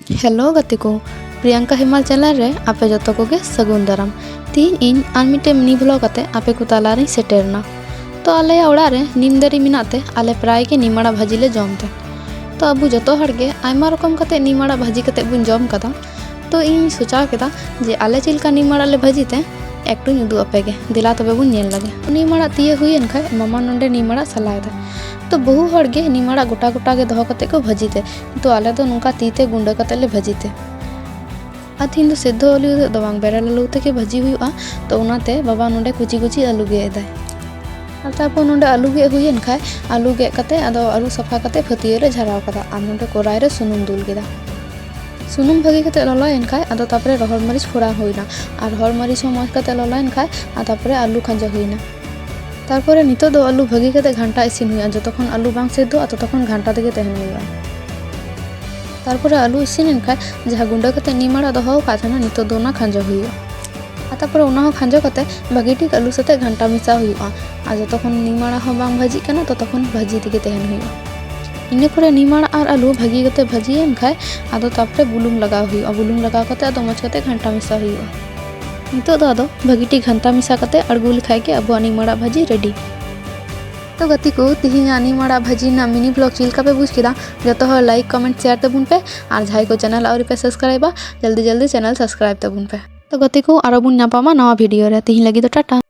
Hello गति को प्रियंका हिमाल चैनल रे आपे जतो कोगे सगुन दाराम तीन इन आर मिटे मिनी ब्लॉग आते आपे को तालारी सेटेरना तो आले ओड़ा रे नीम दारी मिनाते आले प्राय के नीमाड़ा भाजी ले जमते तो अबू जतो हड़गे आयमा रकम कते नीमाड़ा भाजी कते बुन जम कदा तो इन सोचा केदा जे आले चिलका नीमाड़ा ले भाजीते एकटू उदू अपेगे दिला तबे बुन नेल लगे नीमाड़ा तीये हुईन खाय मामा नोंडे नीमाड़ा सलायदा तो बहु हड़गे नीमाड़ा गोटा गोटा के दहो कते को भाजीते तो आले तो नुका तीते गुंडा कते ले भाजीते अथीन दो सिद्धो आलू दो बांग बेरल आलू ते भाजी हुआ तो उनाते बाबा नोंडे कुची कुची आलू गे एदाय और तारपर नोंडे आलू गे हुईन खाय आलू गे कते आदो आलू सफा कते फतिये रे झराव कदा आर नोंडे कोराय रे सुनुम दुल केदा सुनुम भागी कते ललायन खाय आदो तापरे रहर मरीच फोड़ा हुईना और हर मरीच मज कते ललायन खाय आ तापरे आलू खंजा हुईना तारपरे नितो दो आलू भागी कते घंटा इसिन हुआ जतखन आलू बांग सेद्धो ततखन घंटा तेगे तहन हुआ तारपरे आलू इसिन खाय जहाँ गुंडा कते नीमाड़ा दहो काथना नितो दो ना खंजा हुआ तारपरे उना हो खंजा कते भागी ठीक आलू साथे घंटा मिसा हुआ आ जतखन नीमाड़ा हो बांग भाजी कना ततखन भाजी तेगे तहन हुआ इने परे नीमाड़ा और आलू भागी कते भाजीएन खाय आदो तापरे बुलुंग लगाव हुआ बुलुंग लगाव कते आदो मज कते घंटा मिसा हुआ नितो दो आदो भागी ठीक घंटा मिसा कते अड़गू लिखाय के अब नीमाड़ा भाजी रेडी तो गति को तिहिना नीमाड़ा भाजी ना मिनी ब्लॉग चिलका पे बुझ केदा जतो हर लाइक कमेंट शेयर तबुन पे और जाय को चैनल और पे सब्सक्राइबा जल्दी जल्दी चैनल सब्सक्राइब तबुन पे तो गति को आरो बुन नापामा नवा वीडियो रे तिहि लगी तो टाटा।